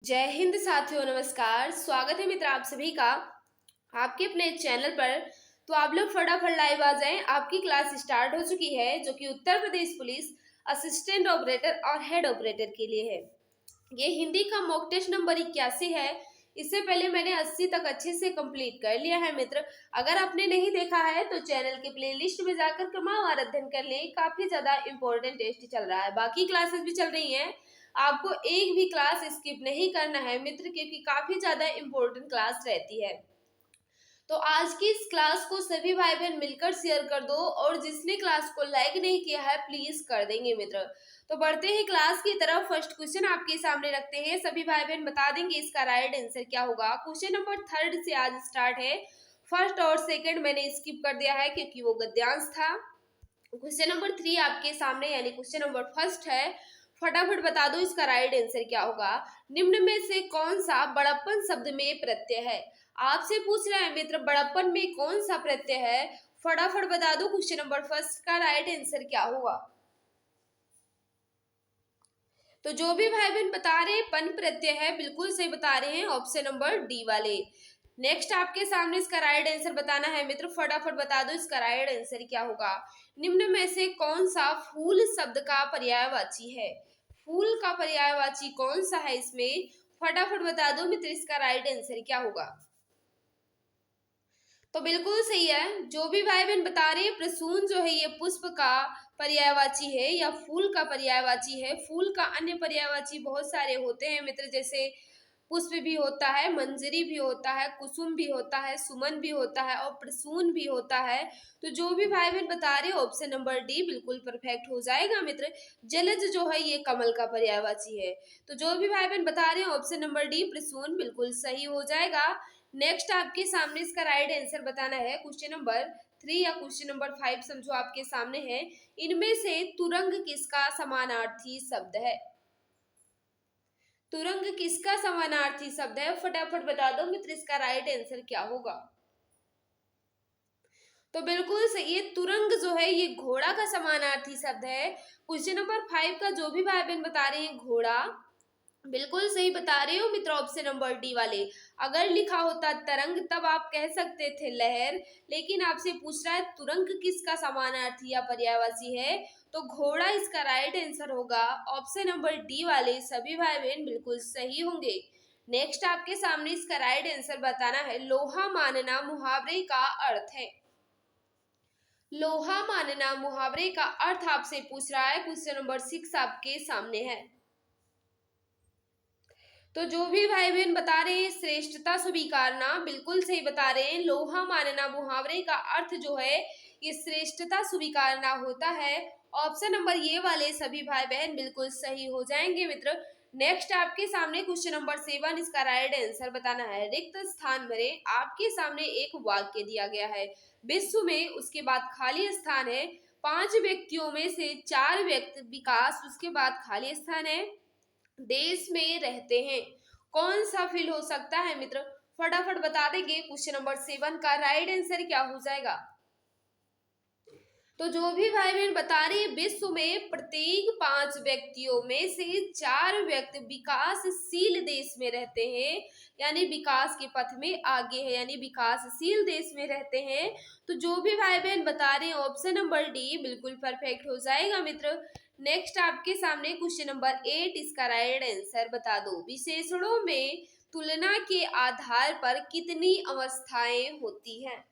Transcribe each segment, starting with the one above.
जय हिंद साथियों, नमस्कार। स्वागत है मित्र आप सभी का आपके अपने चैनल पर। तो आप लोग फटाफट लाइव आ जाएं। आपकी क्लास स्टार्ट हो चुकी है जो कि Uttar Pradesh police assistant operator और हेड ऑपरेटर के लिए है। ये हिंदी का मॉक टेस्ट नंबर 81 है। इससे पहले मैंने 80 तक अच्छे से कंप्लीट कर लिया है मित्र। अगर आपने नहीं देखा है तो चैनल के प्लेलिस्ट में जाकर क्रमवार अध्ययन कर लें। काफी ज्यादा इंपॉर्टेंट टेस्ट चल रहा है, बाकी क्लासेस भी चल रही हैं। आपको एक भी क्लास स्किप नहीं करना है मित्र, क्योंकि काफी ज्यादा इंपॉर्टेंट क्लास रहती है। तो आज की इस क्लास को सभी भाई बहन मिलकर शेयर कर दो, और जिसने क्लास को लाइक नहीं किया है प्लीज कर देंगे मित्र। तो बढ़ते हैं क्लास की तरफ। फर्स्ट क्वेश्चन आपके सामने रखते हैं। सभी भाई बहन बता देंगे इसका राइट आंसर क्या होगा। क्वेश्चन नंबर 3 से आज स्टार्ट है। फर्स्ट और सेकंड मैंने स्किप कर दिया है क्योंकि वो गद्यांश था। क्वेश्चन नंबर 3 आपके सामने यानी क्वेश्चन नंबर फर्स्ट है। फटाफट बता दो इसका राइट आंसर क्या होगा। निम्न में से कौन सा बड़प्पन शब्द में प्रत्यय है। आपसे पूछ रहा है मित्र, बड़प्पन में कौन सा प्रत्यय है। फटाफट बता दो क्वेश्चन नंबर फर्स्ट का राइट आंसर क्या होगा। तो जो भी भाई बहन बता रहे हैं पन प्रत्यय है, बिल्कुल सही बता रहे हैं, ऑप्शन नंबर डी वाले। नेक्स्ट आपके सामने इसका राइट आंसर बताना है मित्र। फटाफट बता दो इसका राइट आंसर क्या होगा। निम्न में से कौन सा फूल शब्द का पर्यायवाची है। फूल का पर्यायवाची कौन सा है इसमें। फटाफट बता दो मित्र इसका राइट आंसर क्या होगा। तो बिल्कुल सही है। जो भी भाई बहन बता रहे हैं प्रसून जो है ये पुष्प का पर्यायवाची है या फूल का पर्यायवाची है। फूल का अन्य पर्यायवाची बहुत सारे होते हैं मित्र, जैसे पुष्प भी होता है, मंजरी भी होता है, कुसुम भी होता है, सुमन भी होता है और प्रसून भी होता है। तो जो भी भाई बहन बता रहे हैं ऑप्शन नंबर डी बिल्कुल परफेक्ट हो जाएगा मित्र। जलज जो है ये कमल का पर्यायवाची है। तो जो भी भाई बहन बता रहे हैं ऑप्शन नंबर डी प्रसून बिल्कुल सही हो जाएगा। नेक्स्ट आपके सामने इसका राइट आंसर बताना है। क्वेश्चन नंबर 3 या क्वेश्चन नंबर 5 समझो आपके सामने है। इनमें से तुरंग किसका समानार्थी शब्द है। तुरंग किसका समानार्थी शब्द है। फटाफट बता दो मित्र इसका राइट आंसर क्या होगा। तो बिल्कुल सही है। तुरंग जो है ये घोड़ा का समानार्थी शब्द है। क्वेश्चन नंबर 5 का जो भी भाई बहन बता रहे हैं घोड़ा, बिल्कुल सही बता रहे हो मित्र, ऑप्शन नंबर डी वाले। अगर लिखा होता तरंग तब आप कह सकते थे लहर, लेकिन आपसे पूछ रहा है तुरंग किसका समानार्थी या पर्यायवाची है, तो घोड़ा इसका राइट आंसर होगा। ऑप्शन नंबर डी वाले सभी भाई बहन बिल्कुल सही होंगे। नेक्स्ट आपके सामने इसका राइट आंसर बताना है। लोहा मानना मुहावरे का अर्थ है। लोहा मानना मुहावरे का अर्थ आपसे पूछ रहा है। क्वेश्चन नंबर 6 आपके सामने है। तो जो भी भाई बहन बता रहे हैं श्रेष्ठता स्वीकारना, बिल्कुल सही बता रहे हैं। लोहा मानना मुहावरे का अर्थ जो है ये श्रेष्ठता स्वीकारना होता है। ऑप्शन नंबर ये वाले सभी भाई बहन बिल्कुल सही हो जाएंगे मित्र। नेक्स्ट आपके सामने क्वेश्चन नंबर 7 इसका राइट आंसर बताना है। रिक्त स्थान भरे। आपके सामने एक वाक्य दिया गया है विश्व में, उसके बाद खाली स्थान है। 5 व्यक्तियों में से 4 व्यक्ति विकास, उसके बाद खाली स्थान है, देश में रहते हैं। कौन सा फील हो सकता है मित्र। फटाफट बता देंगे क्वेश्चन नंबर 7 का राइट आंसर क्या हो जाएगा। तो जो भी भाई बहन बता रहे हैं विश्व में प्रत्येक 5 व्यक्तियों में से 4 व्यक्ति विकासशील देश में रहते हैं, यानी विकास के पथ में आगे है, यानी विकासशील देश में रहते हैं। तो जो भी भाई बहन बता रहे हैं ऑप्शन नंबर डी बिल्कुल परफेक्ट हो जाएगा मित्र। नेक्स्ट आपके सामने क्वेश्चन नंबर 8 इसका राइट आंसर बता दो। विशेषणों में तुलना के आधार पर कितनी अवस्थाएं होती हैं।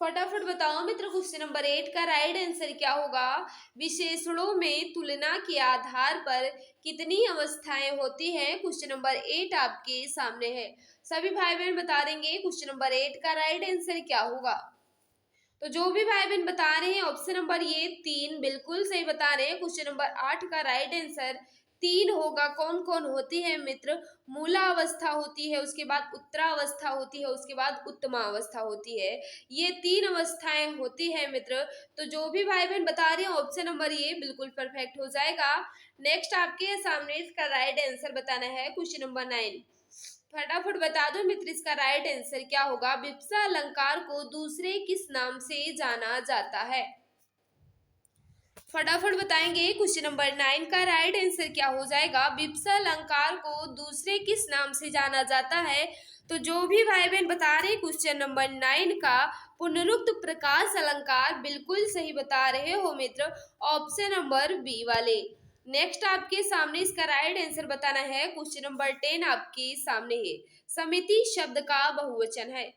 फटाफट बताओ मित्र क्वेश्चन नंबर 8 का राइट आंसर क्या होगा। विशेषणों में तुलना के आधार पर कितनी अवस्थाएं होती हैं। क्वेश्चन नंबर 8 आपके सामने है। सभी भाई बहन बता देंगे क्वेश्चन नंबर 8 का राइट आंसर क्या होगा। तो जो भी भाई बहन बता रहे हैं ऑप्शन नंबर ये 3 बिल्कुल सही बता रहे हैं। क्वेश्चन नंबर 8 का राइट आंसर 3 होगा। कौन कौन होती है मित्र। मूला अवस्था होती है, उसके बाद उत्तरावस्था होती है, उसके बाद उत्तमा अवस्था होती है। ये 3 अवस्थाएं होती है मित्र। तो जो भी भाई बहन बता रहे हैं ऑप्शन नंबर ये बिल्कुल परफेक्ट हो जाएगा। नेक्स्ट आपके सामने इसका राइट आंसर बताना है। क्वेश्चन नंबर 9 फटाफट बता दो मित्र इसका राइट आंसर क्या होगा। विप्सा अलंकार को दूसरे किस नाम से जाना जाता है। फटाफट बताएंगे क्वेश्चन नंबर 9 का राइट आंसर क्या हो जाएगा। विप्सा अलंकार को दूसरे किस नाम से जाना जाता है। तो जो भी भाई बहन बता रहे क्वेश्चन नंबर 9 का पुनरुक्त प्रकाश अलंकार बिल्कुल सही बता रहे हो मित्र, ऑप्शन नंबर बी वाले। नेक्स्ट आपके सामने इसका राइट आंसर बताना है। क्वेश्चन नंबर 10 आपके सामने है। समिति शब्द का बहुवचन है।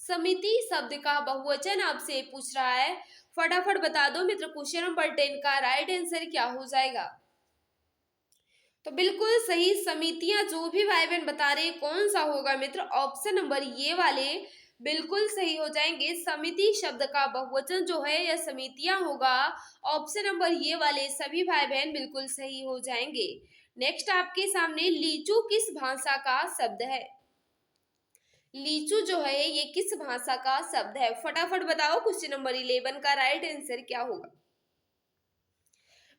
समिति शब्द का बहुवचन आपसे पूछ रहा है, फटाफट बता दो मित्र क्वेश्चन नंबर 10 का राइट आंसर क्या हो जाएगा। तो बिल्कुल सही समितियां, जो भी भाई बहन बता रहे कौन सा होगा मित्र, ऑप्शन नंबर ये वाले बिल्कुल सही हो जाएंगे। समिति शब्द का बहुवचन जो है यह समितियां होगा, ऑप्शन नंबर ये वाले सभी भाई बहन बिल्कुल सही हो जाएंगे। नेक्स्ट आपके सामने लीचू किस भाषा का शब्द है। लीचू जो है ये किस भाषा का शब्द है, फटाफट बताओ क्वेश्चन नंबर 11 का राइट आंसर क्या होगा।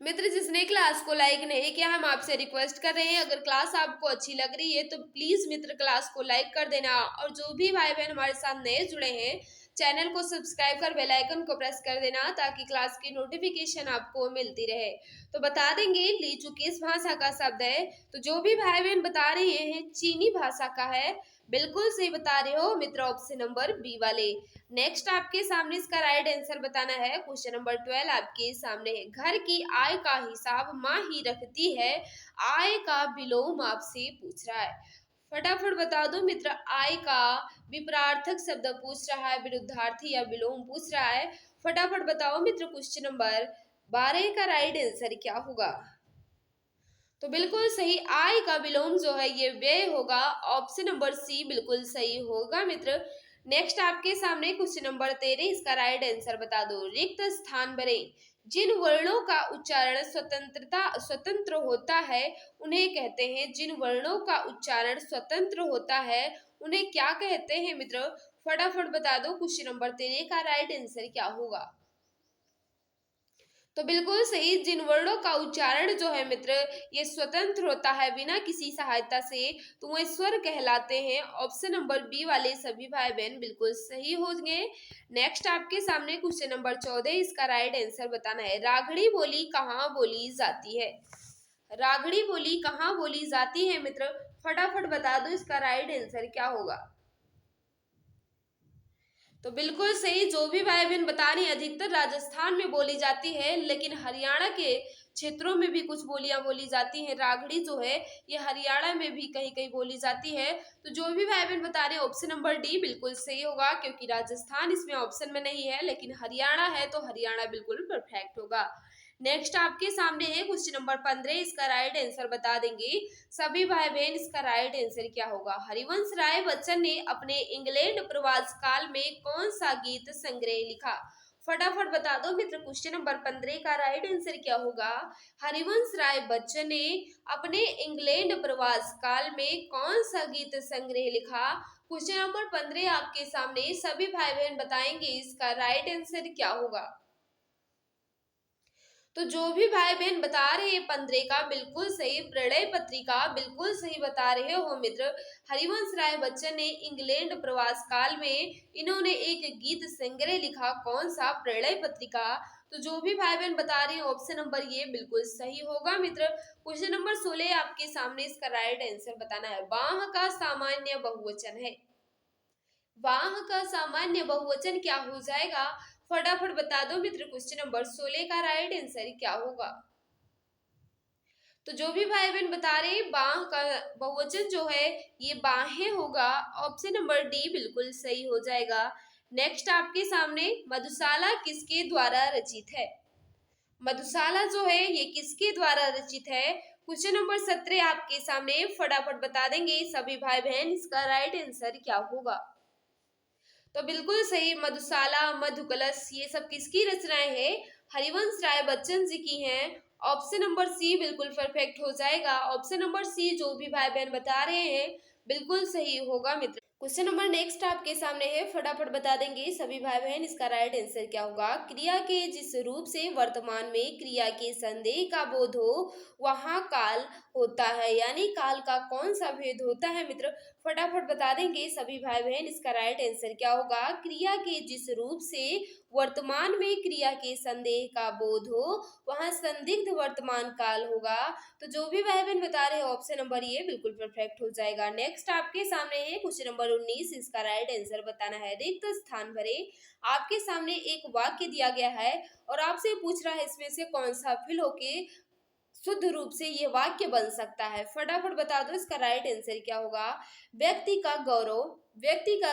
मित्र जिसने क्लास को लाइक नहीं किया, हम आपसे रिक्वेस्ट कर रहे हैं अगर क्लास आपको अच्छी लग रही है तो प्लीज मित्र क्लास को लाइक कर देना, और जो भी भाई बहन हमारे साथ नए जुड़े हैं चैनल को सब्सक्राइब कर बेल आइकन को प्रेस कर देना ताकि क्लास की नोटिफिकेशन आपको मिलती रहे। तो बता देंगे लीचू किस भाषा का शब्द है। तो जो भी भाई बहन बता रहे हैं चीनी भाषा का है, बिल्कुल सही बता रहे हो मित्र, ऑप्शन नंबर बी वाले। नेक्स्ट आपके सामने इसका राइट आंसर बताना है। क्वेश्चन नंबर 12 आपके सामने है। घर की आय का हिसाब माँ ही रखती है, आय का विलोम आपसे पूछ रहा है। फटाफट बता दो मित्र, आय का विपरार्थक शब्द पूछ रहा है, विरुद्धार्थी या विलोम पूछ रहा है। फटाफट बताओ मित्र क्वेश्चन नंबर 12 का राइट आंसर क्या होगा। तो बिल्कुल सही, आय का विलोम जो है ये व्यय होगा, ऑप्शन नंबर सी बिल्कुल सही होगा मित्र। नेक्स्ट आपके सामने क्वेश्चन नंबर 13, इसका राइट आंसर बता दो। रिक्त स्थान भरें। जिन वर्णों का उच्चारण स्वतंत्र होता है उन्हें कहते हैं, जिन वर्णों का उच्चारण स्वतंत्र होता है उन्हें क्या कहते हैं मित्र, फटाफट बता दो क्वेश्चन नंबर 13 का राइट आंसर क्या होगा। तो बिल्कुल सही, जिन वर्णों का उच्चारण जो है मित्र ये स्वतंत्र होता है बिना किसी सहायता से तो वह स्वर कहलाते हैं, ऑप्शन नंबर बी वाले सभी भाई बहन बिल्कुल सही होंगे। नेक्स्ट आपके सामने क्वेश्चन नंबर 14, इसका राइट आंसर बताना है। रागड़ी बोली कहाँ बोली जाती है। रागड़ी बोली कहाँ बोली जाती है मित्र, फटाफट बता दो इसका राइट आंसर क्या होगा। तो बिल्कुल सही, जो भी भाई बहन बता रही अधिकतर राजस्थान में बोली जाती है, लेकिन हरियाणा के क्षेत्रों में भी कुछ बोलियां बोली जाती हैं। रागड़ी जो है ये हरियाणा में भी कहीं कहीं बोली जाती है। तो जो भी भाई बहन बता रहे हैं ऑप्शन नंबर डी बिल्कुल सही होगा, क्योंकि राजस्थान इसमें ऑप्शन में नहीं है, लेकिन हरियाणा है तो हरियाणा बिल्कुल परफेक्ट होगा। नेक्स्ट आपके सामने है क्वेश्चन नंबर 15, इसका राइट आंसर बता देंगे सभी भाई बहन, इसका राइट आंसर क्या होगा। हरिवंश राय बच्चन ने अपने इंग्लैंड प्रवास काल में कौन सा गीत संग्रह लिखा, फटाफट बता दो मित्र क्वेश्चन नंबर 15 का राइट आंसर क्या होगा। हरिवंश राय बच्चन ने अपने इंग्लैंड प्रवास काल में कौन सा गीत संग्रह लिखा, क्वेश्चन नंबर 15 आपके सामने सभी भाई बहन बताएंगे इसका राइट आंसर क्या होगा। तो जो भी भाई बहन बता रहे हैं 15 का बिल्कुल सही, प्रणय पत्रिका बिल्कुल सही बता रहे हो मित्र। हरिवंश राय बच्चन ने इंग्लैंड प्रवास काल में इन्होंने एक गीत संग्रह लिखा, कौन सा, प्रणय पत्रिका। तो जो भी भाई बहन बता रहे हैं ऑप्शन नंबर ये बिल्कुल सही होगा मित्र। क्वेश्चन नंबर 16 आपके सामने, इसका राइट आंसर बताना है। बाह का सामान्य बहुवचन है। बाह का सामान्य बहुवचन क्या हो जाएगा, फटाफट बता दो मित्र क्वेश्चन नंबर 16 का राइट आंसर क्या होगा। तो जो भी भाई बहन बता रहे हैं बाह का बहुवचन जो है ये बाहें होगा, ऑप्शन नंबर डी बिल्कुल सही हो जाएगा। नेक्स्ट आपके सामने मधुशाला किसके द्वारा रचित है। मधुशाला जो है ये किसके द्वारा रचित है, क्वेश्चन नंबर 17 आपके सामने, फटाफट बता देंगे सभी भाई बहन इसका राइट आंसर क्या होगा। तो बिल्कुल सही, मधुशाला, मधुकलश ये सब किसकी रचनाएं हैं, हरिवंश राय बच्चन जी की हैं, ऑप्शन नंबर सी बिल्कुल परफेक्ट हो जाएगा। ऑप्शन नंबर सी जो भी भाई बहन बता रहे हैं बिल्कुल सही होगा मित्र। क्वेश्चन नंबर नेक्स्ट आपके सामने है, फटाफट बता देंगे सभी भाई बहन इसका राइट आंसर क्या होगा। क्रिया के जिस रूप से वर्तमान में क्रिया के संदेह का बोध हो वहाँ काल होता है, यानी काल का कौन सा भेद होता है मित्र, फटाफट बता देंगे सभी भाई बहन इसका राइट आंसर क्या होगा। क्रिया के जिस रूप से वर्तमान में क्रिया के संदेह का बोध हो वहाँ संदिग्ध वर्तमान काल होगा। तो जो भी भाई बहन बता रहे हैं ऑप्शन नंबर ये बिल्कुल परफेक्ट हो जाएगा। नेक्स्ट आपके सामने है क्वेश्चन नंबर 19, इसका राइट आंसर बताना है। रिक्त स्थान भरे। आपके सामने एक वाक्य दिया गया है और आपसे पूछ रहा है इसमें से कौन सा फिल होके शुद्ध रूप से ये वाक्य बन सकता है, फटाफट बता दो इसका राइट आंसर क्या होगा। व्यक्ति का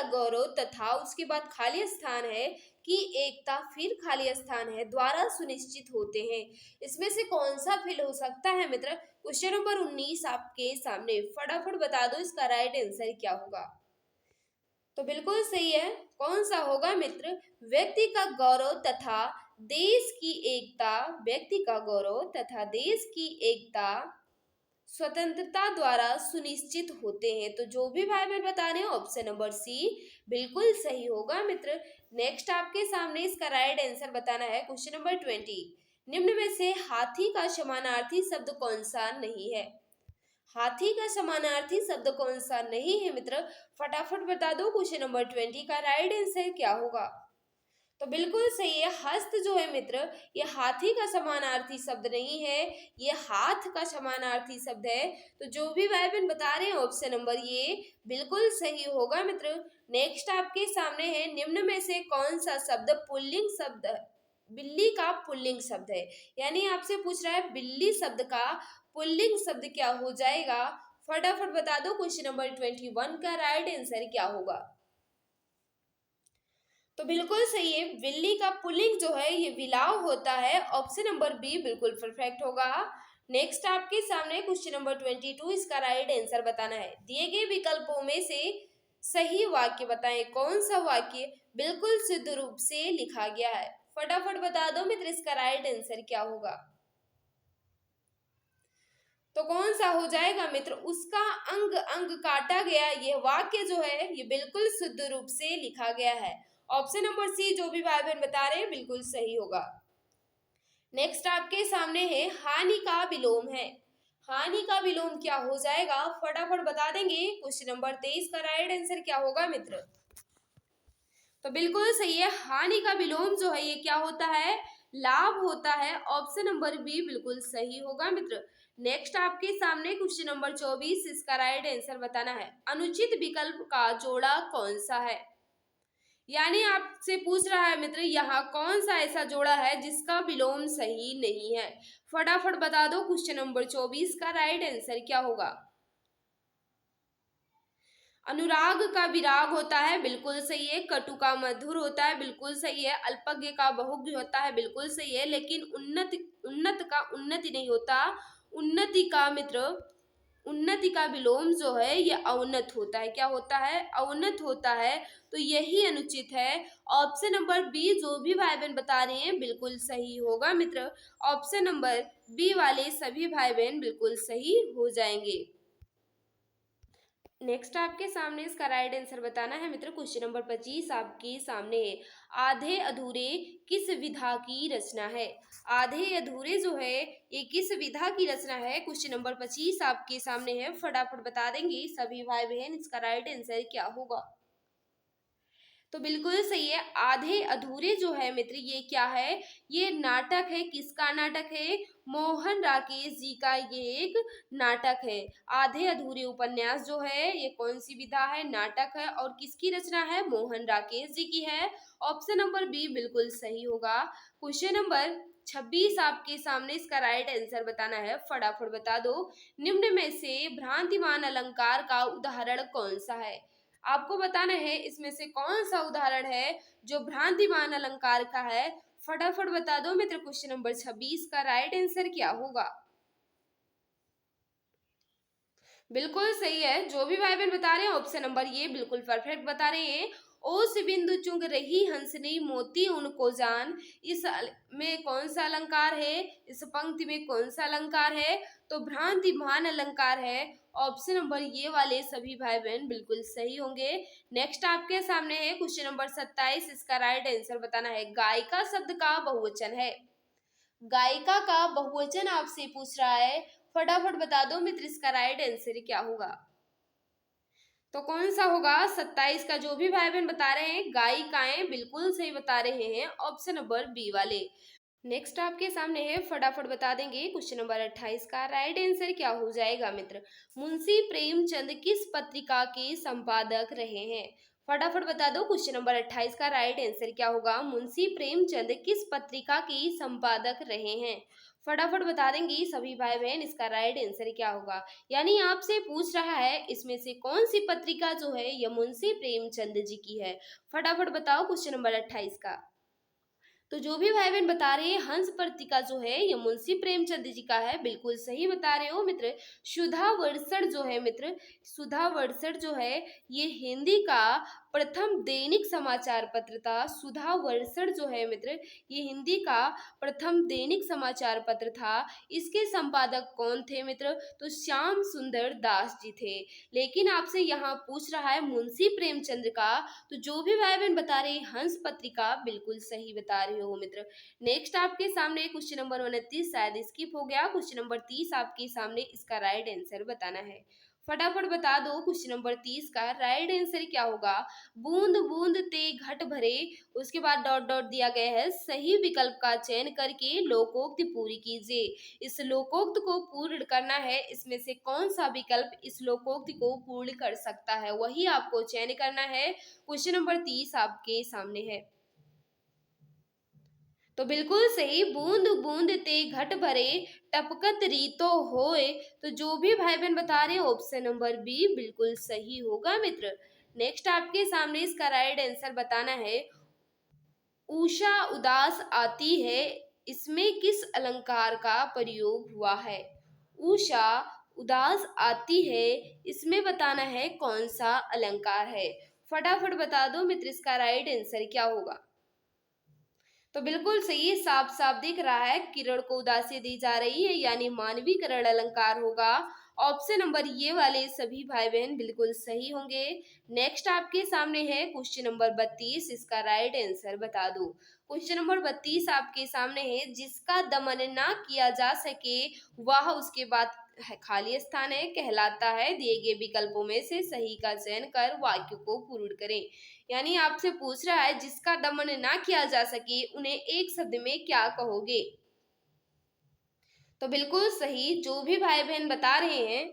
गौरव तथा उसके बाद खाली स्थान है कि एकता फिर खाली स्थान है द्वारा सुनिश्चित होते हैं। इसमें से कौन सा फिल हो सकता है मित्र, क्वेश्चन नंबर 19 आपके सामने, फटाफट बता दो इसका राइट आंसर क्या होगा। तो बिल्कुल सही है, कौन सा होगा मित्र, व्यक्ति का गौरव तथा देश की एकता, व्यक्ति का गौरव तथा देश की एकता स्वतंत्रता द्वारा सुनिश्चित होते हैं। तो जो भी भाई बहन बता रहे हैं ऑप्शन नंबर सी बिल्कुल सही होगा मित्र। नेक्स्ट आपके सामने इसका राइट आंसर बताना है। क्वेश्चन नंबर 20, निम्न में से हाथी का समानार्थी शब्द कौन सा नहीं है। हाथी का समानार्थी शब्द कौन सा नहीं है मित्र, फटाफट बता दो क्वेश्चन नंबर 20 का राइट आंसर क्या होगा। तो बिल्कुल सही है, हस्त जो है मित्र ये हाथी का समानार्थी शब्द नहीं है, ये हाथ का समानार्थी शब्द है। तो जो भी भाई बहन बता रहे हैं ऑप्शन नंबर ये बिल्कुल सही होगा मित्र। नेक्स्ट आपके सामने है, निम्न में से कौन सा शब्द पुल्लिंग शब्द, बिल्ली का पुल्लिंग शब्द है, यानी आपसे पूछ रहा है बिल्ली शब्द का पुल्लिंग शब्द क्या हो जाएगा, फटाफट बता दो क्वेश्चन नंबर 21 का राइट आंसर क्या होगा। तो बिल्कुल सही है, बिल्ली का पुल्लिंग जो है ये विलाव होता है, ऑप्शन नंबर बी बिल्कुल परफेक्ट होगा। नेक्स्ट आपके सामने क्वेश्चन नंबर 22, इसका राइट आंसर बताना है। दिए गए विकल्पों में से सही वाक्य बताएं, कौन सा वाक्य बिल्कुल शुद्ध रूप से लिखा गया है, फटाफट बता दो मित्र इसका राइट आंसर क्या होगा। तो कौन सा हो जाएगा मित्र, उसका अंग अंग काटा गया, यह वाक्य जो है ये बिल्कुल शुद्ध रूप से लिखा गया है, ऑप्शन नंबर सी जो भी भाई बहन बता रहे हैं बिल्कुल सही होगा। नेक्स्ट आपके सामने है, हानि का विलोम है। हानि का विलोम क्या हो जाएगा, फटाफट बता देंगे क्वेश्चन नंबर 23 का राइट आंसर क्या होगा मित्र। तो बिल्कुल सही है, हानि का विलोम जो है ये क्या होता है, लाभ होता है, ऑप्शन नंबर बी बिल्कुल सही होगा मित्र। नेक्स्ट आपके सामने क्वेश्चन नंबर 24, इसका राइट आंसर बताना है। अनुचित विकल्प का जोड़ा कौन सा है, यानी आपसे पूछ रहा है मित्र यहाँ कौन सा ऐसा जोड़ा है जिसका विलोम सही नहीं है, फटाफट बता दो क्वेश्चन नंबर 24 का राइट आंसर क्या होगा। अनुराग का विराग होता है, बिल्कुल सही है। कटु का मधुर होता है, बिल्कुल सही है। अल्पज्ञ का बहुज्ञ होता है, बिल्कुल सही है। लेकिन उन्नत का उन्नति नहीं होता, उन्नति का मित्र, उन्नति का विलोम जो है ये अवनत होता है, क्या होता है, अवनत होता है। तो यही अनुचित है, ऑप्शन नंबर बी जो भी भाई बहन बता रहे हैं बिल्कुल सही होगा मित्र। ऑप्शन नंबर बी वाले सभी भाई बहन बिल्कुल सही हो जाएंगे। नेक्स्ट आपके सामने इसका राइट आंसर बताना है मित्र। क्वेश्चन नंबर 25 आपके सामने है, आधे अधूरे किस विधा की रचना है। आधे अधूरे जो है ये किस विधा की रचना है, क्वेश्चन नंबर 25 आपके सामने है, फटाफट बता देंगे सभी भाई बहन इसका राइट आंसर क्या होगा। तो बिल्कुल सही है, आधे अधूरे जो है मित्र ये क्या है, ये नाटक है। किसका नाटक है, मोहन राकेश जी का ये एक नाटक है। आधे अधूरे उपन्यास जो है ये कौन सी विधा है, नाटक है, और किसकी रचना है, मोहन राकेश जी की है, ऑप्शन नंबर बी बिल्कुल सही होगा। क्वेश्चन नंबर 26 आपके सामने, इसका राइट आंसर बताना है, फटाफट बता दो। निम्न में से भ्रांतिमान अलंकार का उदाहरण कौन सा है, आपको बताना है इसमें से कौन सा उदाहरण है जो भ्रांतिमान अलंकार का है, फटाफट बता दो मित्र क्वेश्चन नंबर 26 का राइट आंसर क्या होगा। बिल्कुल सही है, जो भी भाई बहन बता रहे हैं ऑप्शन नंबर ये बिल्कुल परफेक्ट बता रहे हैं। ओस बिंदु चुंग रही हंसनी मोती उनको जान, इस में कौन सा अलंकार है, इस पंक्ति में कौन सा अलंकार है, तो भ्रांतिमान अलंकार है, ऑप्शन नंबर ये वाले सभी भाई बहन बिल्कुल सही होंगे। नेक्स्ट आपके सामने है क्वेश्चन नंबर 27, इसका राइट आंसर बताना है। गायिका शब्द का बहुवचन है। गायिका का बहुवचन आपसे पूछ रहा है, फटाफट बता दो मित्र, इसका राइट आंसर क्या होगा? तो कौन सा होगा? 27 का जो भी भाई बहन बता रहे हैं गायिकाएं बिल्कुल सही बता रहे हैं, ऑप्शन नंबर बी वाले। नेक्स्ट आपके सामने है, फटाफट बता देंगे, क्वेश्चन नंबर 28 का राइट आंसर क्या हो जाएगा मित्र? मुंशी प्रेमचंद किस पत्रिका के संपादक रहे हैं? फटाफट बता दो, क्वेश्चन नंबर 28 का राइट आंसर क्या होगा? मुंशी प्रेमचंद किस पत्रिका के संपादक रहे हैं? फटाफट बता देंगी सभी भाई बहन, इसका राइट आंसर क्या होगा? यानी आपसे पूछ रहा है इसमें से कौन सी पत्रिका जो है यह मुंशी प्रेमचंद जी की है। फटाफट बताओ क्वेश्चन नंबर 28 का। तो जो भी भाई बहन बता रहे हैं हंस पत्रिका जो है ये मुंशी प्रेमचंद जी का है, बिल्कुल सही बता रहे हो मित्र। सुधा वर्षण जो है मित्र, सुधा वर्षण जो है ये हिंदी का प्रथम दैनिक समाचार पत्र था। सुधा वर्षण जो है मित्र ये हिंदी का प्रथम दैनिक समाचार पत्र था। इसके संपादक कौन थे मित्र? तो श्याम सुंदर दास जी थे। लेकिन आपसे यहाँ पूछ रहा है मुंशी प्रेमचंद का, तो जो भी भाई बहन बता रहे हैं हंस पत्रिका बिल्कुल सही बता रहे हो मित्र। नेक्स्ट आपके सामने क्वेश्चन नंबर 29 शायद स्किप हो गया, क्वेश्चन नंबर 30 आपके सामने, इसका राइट आंसर बताना है। फटाफट बता दो क्वेश्चन नंबर 30 का राइट आंसर क्या होगा? बूंद बूंद ते घट भरे, उसके बाद डॉट डॉट दिया गया है, सही विकल्प का चयन करके लोकोक्त पूरी कीजिए। इस लोकोक्त को पूर्ण करना है, इसमें से कौन सा विकल्प इस लोकोक्त को पूर्ण कर सकता है वही आपको चयन करना है। क्वेश्चन नंबर 30 आपके सामने है। तो बिल्कुल सही, बूंद बूंद ते घट भरे टपकत रीतो होए। तो जो भी भाई बहन बता रहे हैं ऑप्शन नंबर बी बिल्कुल सही होगा मित्र। नेक्स्ट आपके सामने इसका राइट आंसर बताना है। उषा उदास आती है, इसमें किस अलंकार का प्रयोग हुआ है? उषा उदास आती है, इसमें बताना है कौन सा अलंकार है। फटाफट बता दो मित्र, इसका राइट आंसर क्या होगा? तो बिल्कुल सही, साफ साफ दिख रहा है किरण को उदासी दी जा रही है, यानी मानवीकरण अलंकार होगा। ऑप्शन नंबर ये वाले सभी भाई बहन बिल्कुल सही होंगे। नेक्स्ट आपके सामने है क्वेश्चन नंबर 32, इसका राइट आंसर बता दो। क्वेश्चन नंबर 32 आपके सामने है, जिसका दमन ना किया जा सके वह उसके बाद खाली स्थान है कहलाता है। दिए गए विकल्पों में से सही का चयन कर वाक्य को पूर्ण करें। यानी आपसे पूछ रहा है जिसका दमन ना किया जा सके उन्हें एक शब्द में क्या कहोगे? तो बिल्कुल सही, जो भी भाई बहन बता रहे हैं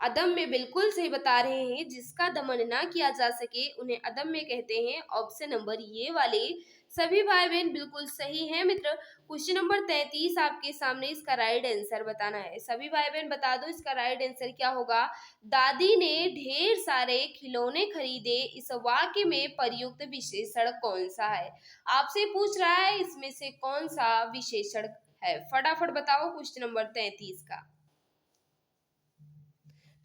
अदम्य बिल्कुल सही बता रहे हैं, जिसका दमन ना किया जा सके उन्हें अदम्य कहते हैं। ऑप्शन नंबर ये वाले सभी भाई बहन बिल्कुल सही हैं मित्र। क्वेश्चन नंबर 33 आपके सामने, इसका राइट आंसर बताना है। सभी भाई बहन बता दो इसका राइट आंसर क्या होगा? दादी ने ढेर सारे खिलौने खरीदे, इस वाक्य में प्रयुक्त विशेषण कौन सा है? आपसे पूछ रहा है इसमें से कौन सा विशेषण है। फटाफट बताओ क्वेश्चन नंबर 33 का।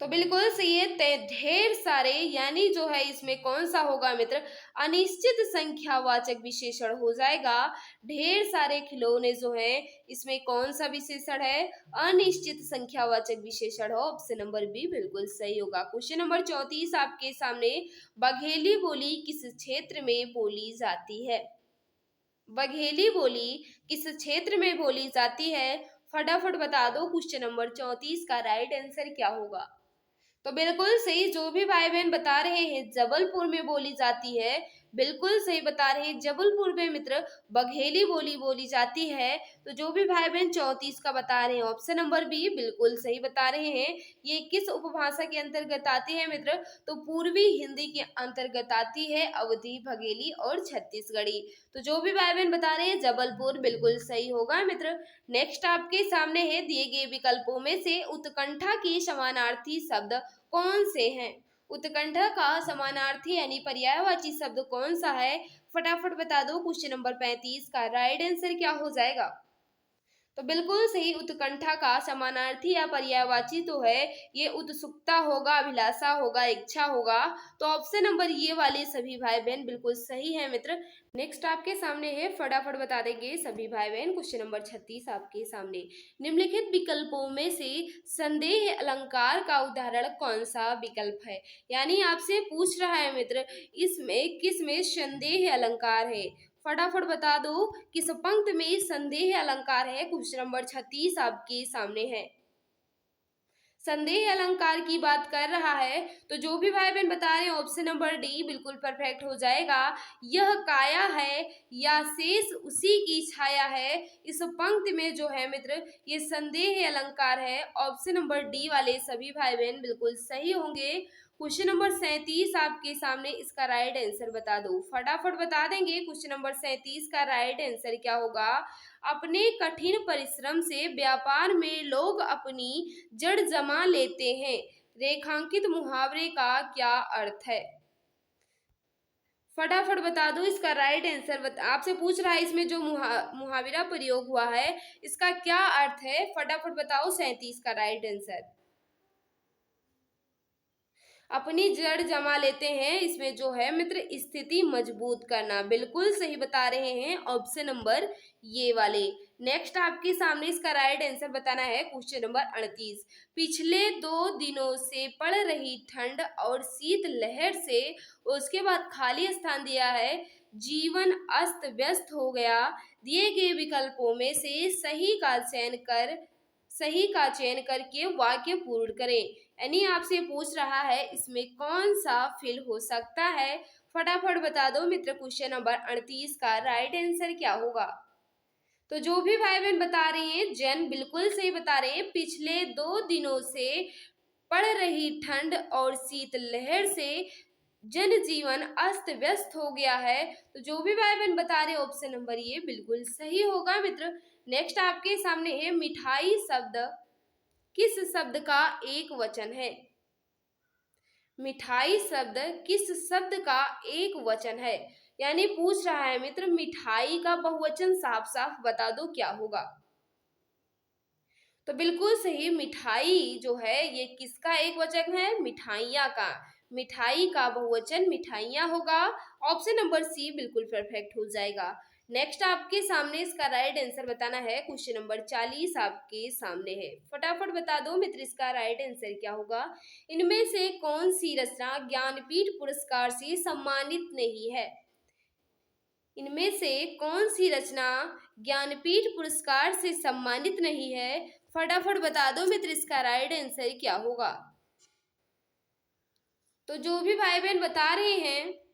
तो बिल्कुल सही है, ढेर सारे, यानी जो है इसमें कौन सा होगा मित्र? अनिश्चित संख्यावाचक विशेषण हो जाएगा। ढेर सारे खिलौने जो है इसमें कौन सा विशेषण है? अनिश्चित संख्यावाचक विशेषण हो, ऑप्शन नंबर बी बिल्कुल सही होगा। क्वेश्चन नंबर 34 आपके सामने, बघेली बोली किस क्षेत्र में बोली जाती है? बघेली बोली किस क्षेत्र में बोली जाती है? फटाफट बता दो क्वेश्चन नंबर 34 का राइट आंसर क्या होगा? तो बिल्कुल सही, जो भी भाई बहन बता रहे हैं जबलपुर में बोली जाती है, बिल्कुल सही बता रहे हैं, जबलपुर में मित्र बघेली बोली बोली जाती है। तो जो भी भाई बहन 34 का बता रहे हैं ऑप्शन नंबर बी बिल्कुल सही बता रहे हैं। ये किस उपभाषा के अंतर्गत आती है मित्र? तो पूर्वी हिंदी के अंतर्गत आती है, अवधी, बघेली और छत्तीसगढ़ी। तो जो भी भाई बहन बता रहे हैं जबलपुर बिल्कुल सही होगा मित्र। नेक्स्ट आपके सामने है, दिए गए विकल्पों में से उत्कंठा के समानार्थी शब्द कौन से हैं? उत्कंठा का समानार्थी यानी पर्यायवाची शब्द कौन सा है? फटाफट बता दो क्वेश्चन नंबर 35 का राइट आंसर क्या हो जाएगा? तो बिल्कुल सही, उत्कंठा का समानार्थी या पर्यायवाची तो है ये उत्सुकता होगा, अभिलाषा होगा, इच्छा होगा। तो ऑप्शन नंबर ये वाले सभी भाई बहन बिल्कुल सही है मित्र। नेक्स्ट आपके सामने है, फटाफट बता देंगे सभी भाई बहन। क्वेश्चन नंबर 36 आपके सामने, निम्नलिखित विकल्पों में से संदेह अलंकार का उदाहरण कौन सा विकल्प है। यानी आपसे पूछ रहा है मित्र, इसमें किस में संदेह अलंकार है। फटाफट बता दो किस पंक्ति में संदेह अलंकार है। क्वेश्चन नंबर 36 आपके सामने है, संदेह अलंकार की बात कर रहा है। तो जो भी भाई बहन बता रहे हैं ऑप्शन नंबर डी बिल्कुल परफेक्ट हो जाएगा। यह काया है या शेष उसी की छाया है, इस पंक्ति में जो है मित्र ये संदेह अलंकार है। ऑप्शन नंबर डी वाले सभी भाई बहन बिल्कुल सही होंगे। क्वेश्चन नंबर 37 आपके सामने, इसका राइट आंसर बता दो। फटाफट बता देंगे क्वेश्चन नंबर 37 का राइट आंसर क्या होगा। अपने कठिन परिश्रम से व्यापार में लोग अपनी जड़ जमा लेते हैं, रेखांकित मुहावरे का क्या अर्थ है। फटाफट बता दो इसका राइट आंसर। आपसे पूछ रहा है इसमें जो मुहावरा प्रयोग हुआ है इसका क्या अर्थ है। फटाफट बताओ 37 का राइट आंसर। अपनी जड़ जमा लेते हैं, इसमें जो है मित्र स्थिति मजबूत करना, बिल्कुल सही बता रहे हैं ऑप्शन नंबर ये वाले। नेक्स्ट आपके सामने इसका राइट आंसर बताना है। क्वेश्चन नंबर 38, पिछले 2 दिनों से पड़ रही ठंड और शीत लहर से, उसके बाद खाली स्थान दिया है, जीवन अस्त व्यस्त हो गया। दिए गए विकल्पों में से सही का चयन करके वाक्य पूर्ण करें। यानी आपसे पूछ रहा है इसमें कौन सा फिल हो सकता है। फटाफट बता दो मित्र क्वेश्चन नंबर 38 का राइट आंसर क्या होगा। तो जो भी भाई बहन बता रहे हैं जैन बिल्कुल सही बता रहे हैं, पिछले 2 दिनों से पड़ रही ठंड और शीत लहर से जनजीवन अस्त व्यस्त हो गया है। तो जो भी भाई बहन बता रहे ऑप्शन नंबर ये बिल्कुल सही होगा मित्र। नेक्स्ट आपके सामने है, मिठाई शब्द किस शब्द का एक वचन है। मिठाई शब्द किस शब्द का एक वचन है। यानी पूछ रहा है मित्र मिठाई का बहुवचन साफ साफ बता दो क्या होगा। तो बिल्कुल सही, मिठाई जो है ये किसका एक वचन है, मिठाइयाँ का। मिठाई का बहुवचन मिठाइयाँ होगा। ऑप्शन नंबर सी बिल्कुल परफेक्ट हो जाएगा। नेक्स्ट आपके सामने इसका राइट आंसर बताना है। क्वेश्चन नंबर 40 आपके सामने है, फटाफट बता दो मित्र इसका राइट आंसर क्या होगा। इनमें से कौन सी रचना ज्ञानपीठ पुरस्कार से सम्मानित नहीं है। इनमें से कौन सी रचना ज्ञानपीठ पुरस्कार से सम्मानित नहीं है। फटाफट बता दो मित्र इसका राइट आंसर क्या होगा। तो जो भी भाई बहन बता रहे हैं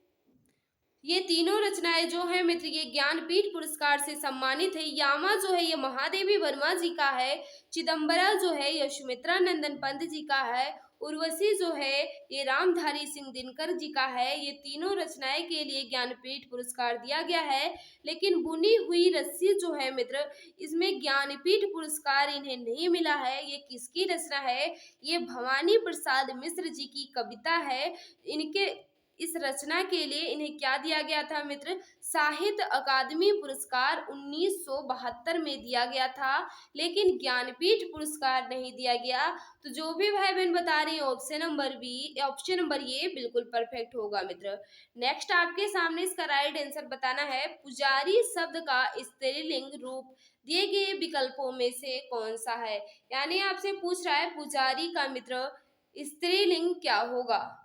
ये तीनों रचनाएं जो है मित्र ये ज्ञानपीठ पुरस्कार से सम्मानित है। यामा जो है ये महादेवी वर्मा जी का है, चिदम्बरा जो है ये सुमित्रा नंदन पंत जी का है, उर्वशी जो है ये रामधारी सिंह दिनकर जी का है। ये तीनों रचनाएं के लिए ज्ञानपीठ पुरस्कार दिया गया है। लेकिन बुनी हुई रस्सी जो है मित्र इसमें ज्ञानपीठ पुरस्कार इन्हें नहीं मिला है। ये किसकी रचना है, ये भवानी प्रसाद मिश्र जी की कविता है। इनके इस रचना के लिए इन्हें क्या दिया गया था मित्र, साहित्य अकादमी पुरस्कार 1972 में दिया गया था, लेकिन ज्ञानपीठ पुरस्कार नहीं दिया गया। तो जो भी भाई बहन बता रहे हैं ऑप्शन नंबर ये बिल्कुल परफेक्ट होगा मित्र। नेक्स्ट आपके सामने इसका राइट आंसर बताना है। पुजारी शब्द का स्त्रीलिंग रूप दिए गए विकल्पों में से कौन सा है। यानी आपसे पूछ रहा है पुजारी का मित्र स्त्रीलिंग क्या होगा।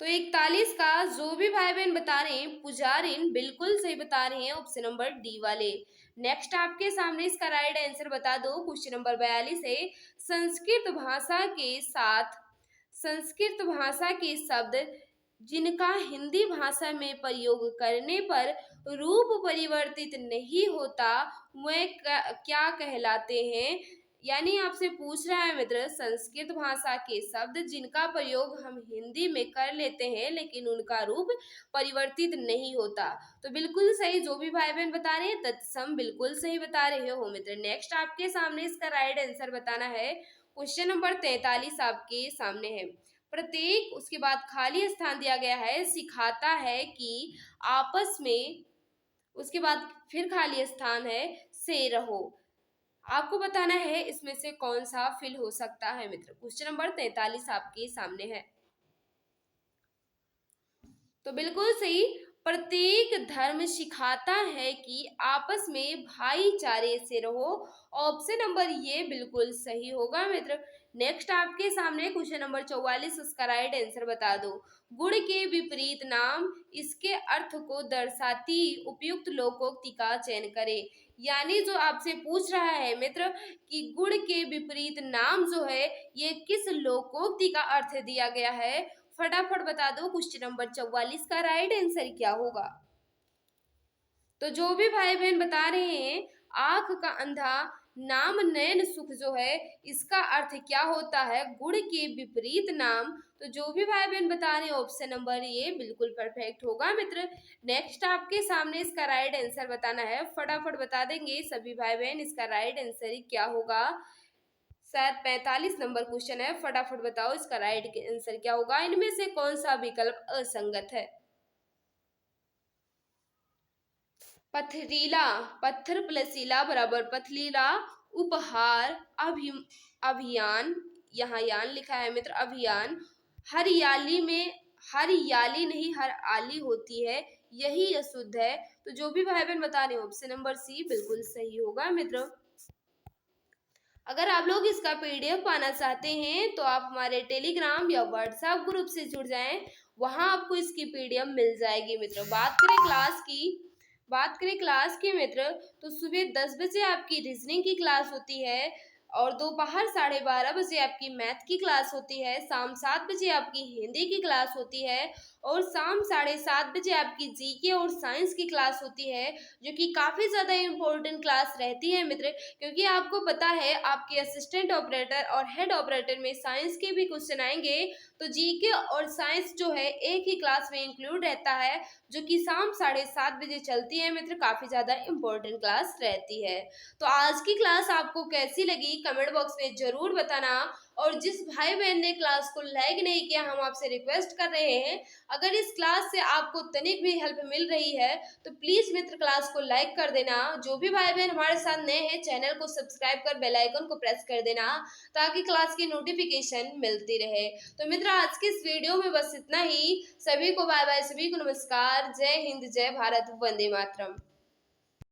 तो 41 का जो भी भाई बहन बता रहे हैं पुजारिन बिल्कुल सही बता रहे हैं ऑप्शन नंबर डी वाले। नेक्स्ट आपके सामने इसका राइट आंसर बता दो। क्वेश्चन नंबर 42 है, संस्कृत भाषा के शब्द जिनका हिंदी भाषा में प्रयोग करने पर रूप परिवर्तित नहीं होता वह क्या कहलाते हैं। यानी आपसे पूछ रहा है मित्र संस्कृत भाषा के शब्द जिनका प्रयोग हम हिंदी में कर लेते हैं लेकिन उनका रूप परिवर्तित नहीं होता। तो बिल्कुल सही, जो भी भाई बहन बता रहे हैं तत्सम बिल्कुल सही बता रहे हो मित्र। नेक्स्ट आपके सामने इसका राइट आंसर बताना है। क्वेश्चन नंबर 43 आपके सामने है, प्रत्येक उसके बाद खाली स्थान दिया गया है, सिखाता है कि आपस में, उसके बाद फिर खाली स्थान है, से रहो। आपको बताना है इसमें से कौन सा फिल हो सकता है मित्र। क्वेश्चन नंबर 43 आपके सामने है। तो बिल्कुल सही। प्रत्येक धर्म सिखाता है कि आपस में भाईचारे से रहो। ऑप्शन नंबर ये बिल्कुल सही होगा मित्र। नेक्स्ट आपके सामने क्वेश्चन नंबर 44, उसका राइट आंसर बता दो। गुण के विपरीत नाम इसके अर्थ को दर्शाती उपयुक्त लोकोक्ति का चयन करें। यानी जो आपसे पूछ रहा है मित्र कि गुण के विपरीत नाम जो है ये किस लोकोक्ति का अर्थ दिया गया है, फटाफट बता दो। क्वेश्चन नंबर 44 का राइट आंसर क्या होगा। तो जो भी भाई बहन बता रहे हैं आंख का अंधा नाम नयन सुख जो है इसका अर्थ क्या होता है, गुण के विपरीत नाम। तो जो भी भाई बहन बता रहे हैं ऑप्शन नंबर ये बिल्कुल परफेक्ट होगा मित्र। नेक्स्ट आपके सामने इसका राइट आंसर बताना है, फटाफट बता देंगे सभी भाई बहन इसका राइट आंसर क्या होगा। शायद 45 नंबर क्वेश्चन है, फटाफट बताओ इसका राइट आंसर क्या होगा। इनमें से कौन सा विकल्प असंगत है। पथरीला, पत्थर प्लस ईला बराबर पथरीला। उपहार, अभियान, यहाँ यान लिखा है मित्र, अभियान। हरियाली में हरियाली नहीं हर आली होती है, यही अशुद्ध है। तो जो भी भाई बहन बता रहे हैं ऑप्शन नंबर सी बिल्कुल सही होगा मित्र। अगर आप लोग इसका पीडीएफ पाना चाहते हैं तो आप हमारे टेलीग्राम या व्हाट्सएप ग्रुप से जुड़ जाएं, वहां आपको इसकी पीडीएफ मिल जाएगी मित्र। बात करें क्लास की मित्र, तो सुबह 10 बजे आपकी रीजनिंग की क्लास होती है और दोपहर 12:30 बजे आपकी मैथ की क्लास होती है। शाम 7 बजे आपकी हिंदी की क्लास होती है और शाम 7:30 बजे आपकी जीके और साइंस की क्लास होती है, जो कि काफ़ी ज़्यादा इम्पोर्टेंट क्लास रहती है मित्र। क्योंकि आपको पता है आपके असिस्टेंट ऑपरेटर और हेड ऑपरेटर में साइंस के भी क्वेश्चन आएंगे, तो जीके और साइंस जो है एक ही क्लास में इंक्लूड रहता है, जो कि शाम 7:30 बजे चलती है मित्र। काफ़ी ज़्यादा इम्पोर्टेंट क्लास रहती है। तो आज की क्लास आपको कैसी लगी कमेंट बॉक्स में ज़रूर बताना। और जिस भाई बहन ने क्लास को लाइक नहीं किया, हम आपसे रिक्वेस्ट कर रहे हैं, अगर इस क्लास से आपको तनिक भी हेल्प मिल रही है तो प्लीज़ मित्र क्लास को लाइक कर देना। जो भी भाई बहन हमारे साथ नए हैं चैनल को सब्सक्राइब कर बेल आइकन को प्रेस कर देना, ताकि क्लास की नोटिफिकेशन मिलती रहे। तो मित्र आज के इस वीडियो में बस इतना ही। सभी को बाय बाय, सभी को नमस्कार। जय हिंद, जय भारत, वंदे मातरम।